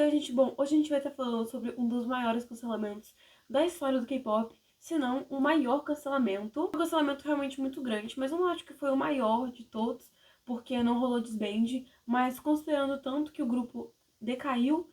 Oi, gente. Bom, hoje a gente vai estar falando sobre um dos maiores cancelamentos da história do K-pop, se não o maior cancelamento. Um cancelamento realmente muito grande, mas eu não acho que foi o maior de todos, porque não rolou desband, mas considerando tanto que o grupo decaiu,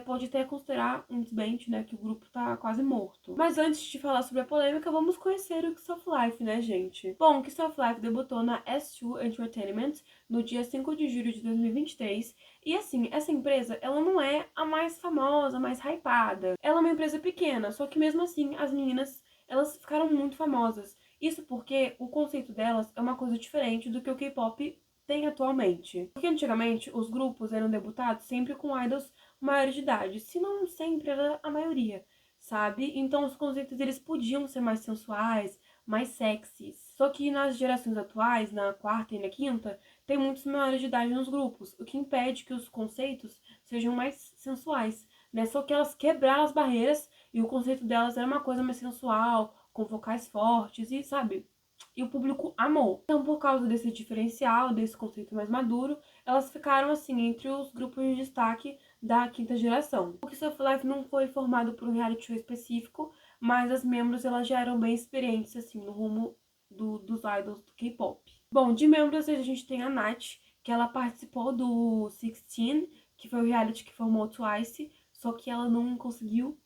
pode até considerar um desband, né, que o grupo tá quase morto. Mas antes de falar sobre a polêmica, vamos conhecer o Kiss of Life, né, gente? Bom, o Kiss of Life debutou na S2 Entertainment no dia 5 de julho de 2023, e assim, essa empresa, ela não é a mais famosa, a mais hypada. Ela é uma empresa pequena, só que mesmo assim, as meninas, elas ficaram muito famosas. Isso porque o conceito delas é uma coisa diferente do que o K-pop tem atualmente. Porque antigamente, os grupos eram debutados sempre com idols maiores de idade, se não sempre era a maioria, sabe? Então os conceitos eles podiam ser mais sensuais, mais sexys. Só que nas gerações atuais, na quarta e na quinta, tem muitos menores de idade nos grupos, o que impede que os conceitos sejam mais sensuais, né? Só que elas quebraram as barreiras e o conceito delas era uma coisa mais sensual, com vocais fortes e, sabe? E o público amou. Então, por causa desse diferencial, desse conceito mais maduro, elas ficaram, assim, entre os grupos de destaque da quinta geração. O Kiss of Life não foi formado por um reality show específico, mas as membros, elas já eram bem experientes, assim, no rumo dos idols do K-pop. Bom, de membros a gente tem a Nath, que ela participou do 16, que foi o reality que formou o Twice, só que ela não conseguiu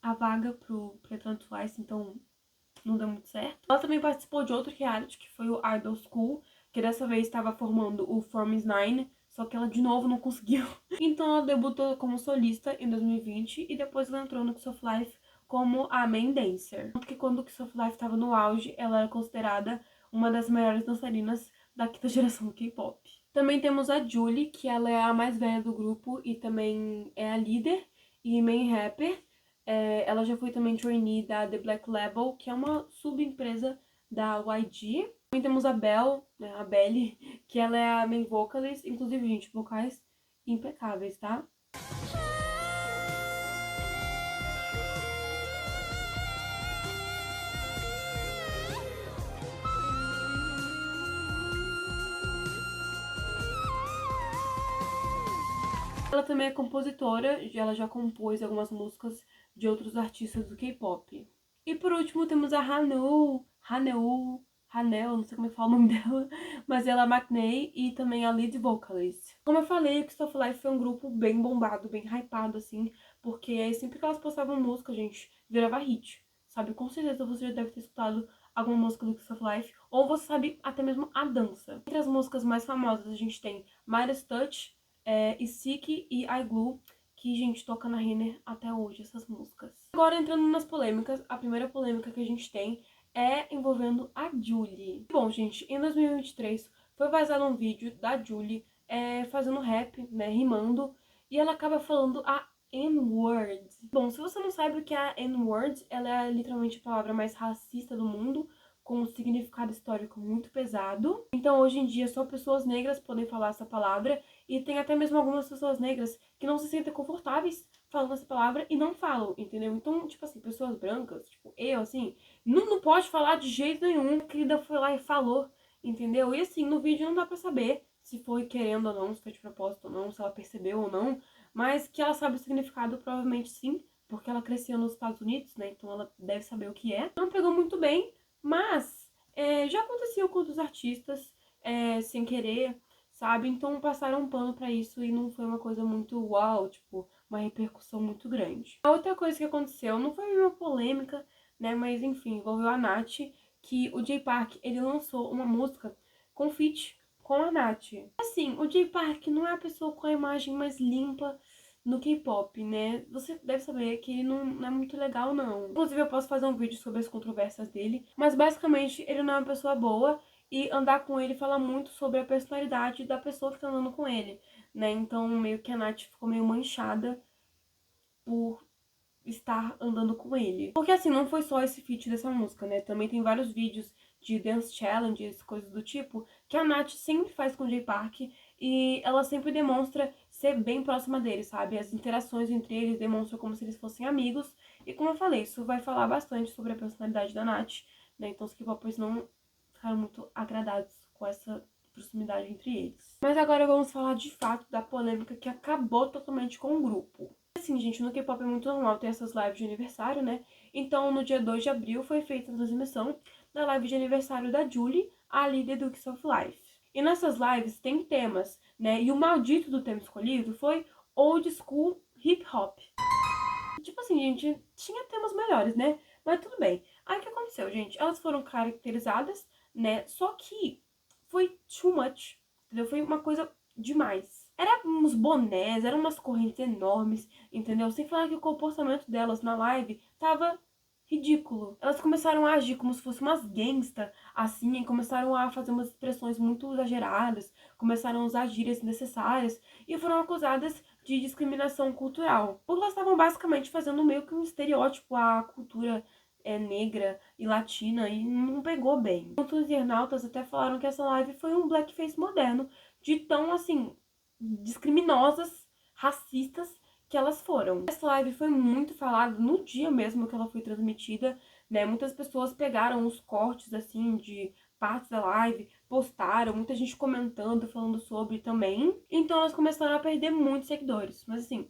a vaga pra entrar no Twice, então não deu muito certo. Ela também participou de outro reality, que foi o Idol School, que dessa vez estava formando o Forms 9, só que ela de novo não conseguiu. Então ela debutou como solista em 2020 e depois ela entrou no Kiss of Life como a main dancer. Tanto que quando o Kiss of Life estava no auge, ela era considerada uma das melhores dançarinas da quinta geração do K-pop. Também temos a Julie, que ela é a mais velha do grupo e também é a líder e main rapper. Ela já foi também trainee da The Black Label, que é uma subempresa da YG. Também temos a Belle, né, a Belly, que ela é a main vocalist. Inclusive, gente, vocais impecáveis, tá? Ela também é compositora, ela já compôs algumas músicas de outros artistas do K-pop. E por último temos a Hanel, não sei como é que fala o nome dela, mas ela é a McNay e também a lead vocalist. Como eu falei, o Kiss of Life foi um grupo bem bombado, bem hypado, assim, porque sempre que elas postavam música, gente, virava hit, sabe? Com certeza você já deve ter escutado alguma música do Kiss of Life, ou você sabe até mesmo a dança. Entre as músicas mais famosas, a gente tem Midas Touch, e Sick e I Glue, que, gente, toca na Renner até hoje, essas músicas. Agora, entrando nas polêmicas, a primeira polêmica que a gente tem é envolvendo a Julie. Bom, gente, em 2023 foi vazado um vídeo da Julie fazendo rap, né, rimando, e ela acaba falando a N-word. Bom, se você não sabe o que é a N-word, ela é literalmente a palavra mais racista do mundo, com um significado histórico muito pesado. Então, hoje em dia, só pessoas negras podem falar essa palavra, e tem até mesmo algumas pessoas negras que não se sentem confortáveis falando essa palavra e não falam, entendeu? Então, tipo assim, pessoas brancas, tipo eu, assim, não pode falar de jeito nenhum. A querida foi lá e falou, entendeu? E assim, no vídeo não dá pra saber se foi querendo ou não, se foi de propósito ou não, se ela percebeu ou não, mas que ela sabe o significado, provavelmente sim, porque ela cresceu nos Estados Unidos, né? Então ela deve saber o que é. Não pegou muito bem, mas já aconteceu com outros artistas, sem querer, sabe? Então passaram um pano pra isso e não foi uma coisa muito uau, tipo, uma repercussão muito grande. A outra coisa que aconteceu não foi uma polêmica, né? Mas enfim, envolveu a Nath, que o Jay Park, ele lançou uma música com feat com a Nath. Assim, o Jay Park não é a pessoa com a imagem mais limpa no K-pop, né? Você deve saber que ele não é muito legal, não. Inclusive, eu posso fazer um vídeo sobre as controvérsias dele, mas basicamente ele não é uma pessoa boa e andar com ele fala muito sobre a personalidade da pessoa que tá andando com ele, né? Então, meio que a Nath ficou meio manchada por estar andando com ele. Porque assim, não foi só esse feat dessa música, né? Também tem vários vídeos de dance challenges, coisas do tipo, que a Nath sempre faz com o Jay Park e ela sempre demonstra ser bem próxima dele, sabe? As interações entre eles demonstram como se eles fossem amigos. E como eu falei, isso vai falar bastante sobre a personalidade da Nath, né? Então os K-popers não ficaram muito agradados com essa proximidade entre eles. Mas agora vamos falar de fato da polêmica que acabou totalmente com o grupo. Assim, gente, no K-pop é muito normal ter essas lives de aniversário, né? Então, no dia 2 de abril foi feita a transmissão da live de aniversário da Julie, a líder do Kiss of Life. E nessas lives tem temas, né? E o maldito do tema escolhido foi Old School Hip Hop. Tipo assim, gente, tinha temas melhores, né? Mas tudo bem. Aí o que aconteceu, gente? Elas foram caracterizadas, né? Só que foi too much, entendeu? Foi uma coisa demais. Era uns bonés, eram umas correntes enormes, entendeu? Sem falar que o comportamento delas na live tava ridículo. Elas começaram a agir como se fossem umas gangsta, assim, e começaram a fazer umas expressões muito exageradas, começaram a usar gírias necessárias e foram acusadas de discriminação cultural. Porque elas estavam basicamente fazendo meio que um estereótipo à cultura negra e latina e não pegou bem. Muitos internautas até falaram que essa live foi um blackface moderno, de tão, assim, discriminosas, racistas que elas foram. Essa live foi muito falada no dia mesmo que ela foi transmitida, né? Muitas pessoas pegaram os cortes, assim, de partes da live, postaram, muita gente comentando, falando sobre também. Então elas começaram a perder muitos seguidores. Mas assim,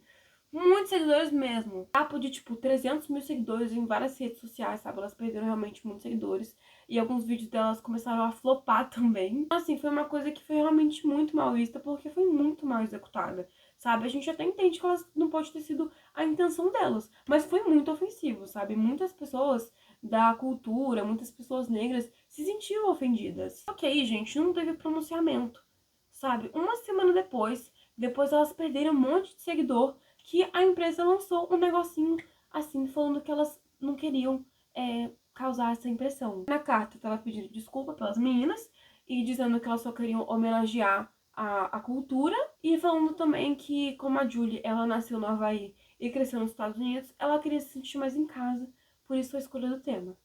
muitos seguidores mesmo. Papo de, tipo, 300 mil seguidores em várias redes sociais, sabe? Elas perderam realmente muitos seguidores. E alguns vídeos delas começaram a flopar também. Então, assim, foi uma coisa que foi realmente muito mal vista, porque foi muito mal executada, sabe? A gente até entende que elas não pode ter sido a intenção delas, mas foi muito ofensivo, sabe? Muitas pessoas da cultura, muitas pessoas negras se sentiam ofendidas. Ok, gente, não teve pronunciamento, sabe? Uma semana depois elas perderam um monte de seguidor, que a empresa lançou um negocinho assim, falando que elas não queriam causar essa impressão. Na carta, tava pedindo desculpa pelas meninas e dizendo que elas só queriam homenagear a cultura e falando também que, como a Julie, ela nasceu no Havaí e cresceu nos Estados Unidos, ela queria se sentir mais em casa, por isso foi a escolha do tema.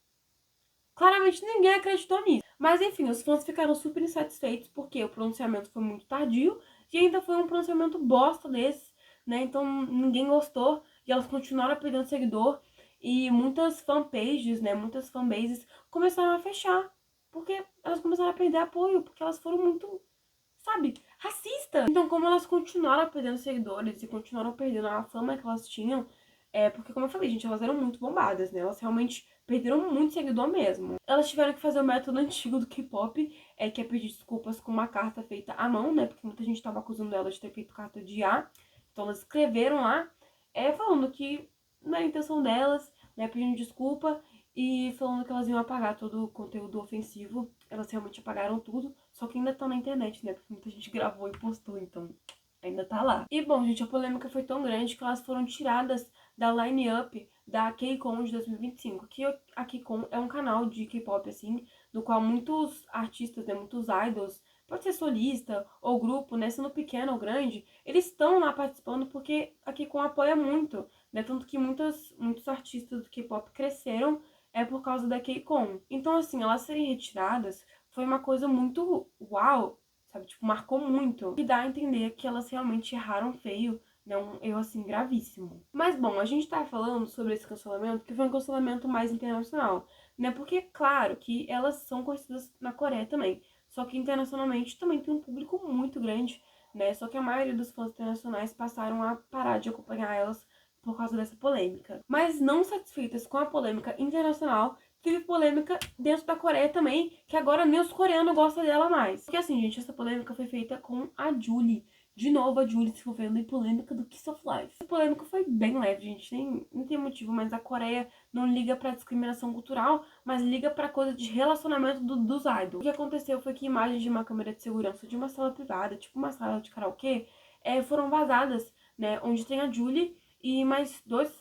Claramente ninguém acreditou nisso. Mas enfim, os fãs ficaram super insatisfeitos porque o pronunciamento foi muito tardio e ainda foi um pronunciamento bosta desse, né? Então ninguém gostou e elas continuaram perdendo seguidor e muitas fanpages, né? Muitas fanbases começaram a fechar porque elas começaram a perder apoio, porque elas foram muito, sabe, racistas. Então, como elas continuaram perdendo seguidores e continuaram perdendo a fama que elas tinham, porque, como eu falei, gente, elas eram muito bombadas, né? Elas realmente perderam muito seguidor mesmo. Elas tiveram que fazer o método antigo do K-pop, que é pedir desculpas com uma carta feita à mão, né? Porque muita gente tava acusando elas de ter feito carta de A. Então, elas escreveram lá, falando que não era a intenção delas, né? Pedindo desculpa e falando que elas iam apagar todo o conteúdo ofensivo. Elas realmente apagaram tudo, só que ainda tá na internet, né? Porque muita gente gravou e postou, então ainda tá lá. E bom, gente, a polêmica foi tão grande que elas foram tiradas da line-up da KCON de 2025, que a KCON é um canal de K-pop, assim, no qual muitos artistas, né, muitos idols, pode ser solista ou grupo, né, sendo pequeno ou grande, eles estão lá participando porque a KCON apoia muito, né, tanto que muitos artistas do K-pop cresceram por causa da KCON. Então, assim, elas serem retiradas foi uma coisa muito uau, sabe? Tipo, marcou muito. E dá a entender que elas realmente erraram feio, né? Um erro, assim, gravíssimo. Mas, bom, a gente tá falando sobre esse cancelamento, que foi um cancelamento mais internacional, né? Porque, claro, que elas são conhecidas na Coreia também. Só que internacionalmente também tem um público muito grande, né? Só que a maioria dos fãs internacionais passaram a parar de acompanhar elas por causa dessa polêmica. Mas não satisfeitas com a polêmica internacional, teve polêmica dentro da Coreia também, que agora nem os coreanos gostam dela mais. Porque assim, gente, essa polêmica foi feita com a Julie. De novo, a Julie se envolvendo em polêmica do Kiss of Life. A polêmica foi bem leve, gente, não tem motivo, mas a Coreia não liga pra discriminação cultural, mas liga pra coisa de relacionamento dos idols. O que aconteceu foi que imagens de uma câmera de segurança de uma sala privada, tipo uma sala de karaokê, foram vazadas, né, onde tem a Julie e mais dois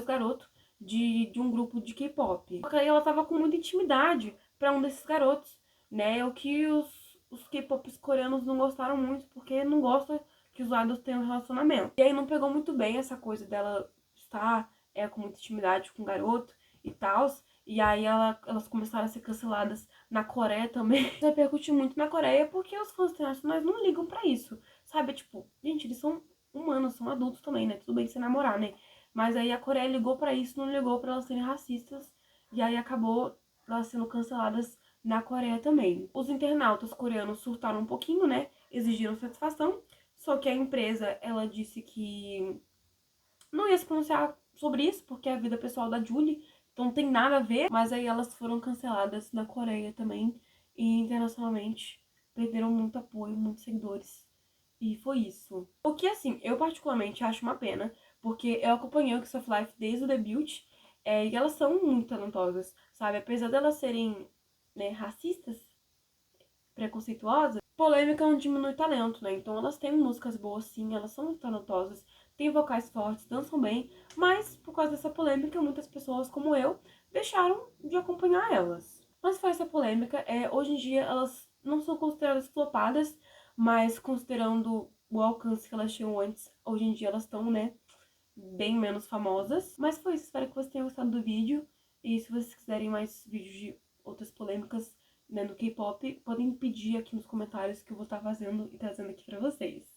garotos de um grupo de K-pop. Só que aí ela tava com muita intimidade pra um desses garotos, né? O que os K-pops coreanos não gostaram muito, porque não gostam que os idols tenham um relacionamento. E aí não pegou muito bem essa coisa dela estar com muita intimidade com o garoto e tal. E aí elas começaram a ser canceladas na Coreia também. Isso repercute muito na Coreia porque os fãs internacionais não ligam pra isso, sabe? Tipo, gente, eles são humanos, são adultos também, né? Tudo bem se namorar, né? Mas aí a Coreia ligou pra isso, não ligou pra elas serem racistas. E aí acabou elas sendo canceladas na Coreia também. Os internautas coreanos surtaram um pouquinho, né? Exigiram satisfação, só que a empresa, ela disse que não ia se pronunciar sobre isso, porque é a vida pessoal da Julie, então não tem nada a ver, mas aí elas foram canceladas na Coreia também e internacionalmente perderam muito apoio, muitos seguidores. E foi isso. O que, assim, eu particularmente acho uma pena, porque eu acompanhei o Kiss of Life desde o debut, e elas são muito talentosas, sabe? Apesar delas serem, né, racistas, preconceituosas, polêmica não diminui talento, né? Então elas têm músicas boas, sim, elas são muito talentosas, têm vocais fortes, dançam bem, mas por causa dessa polêmica, muitas pessoas como eu deixaram de acompanhar elas. Mas foi essa polêmica, hoje em dia elas não são consideradas flopadas, mas considerando o alcance que elas tinham antes, hoje em dia elas estão, né, bem menos famosas. Mas foi isso, espero que vocês tenham gostado do vídeo. E se vocês quiserem mais vídeos de outras polêmicas, né, no K-pop, podem pedir aqui nos comentários que eu vou estar fazendo e trazendo aqui pra vocês.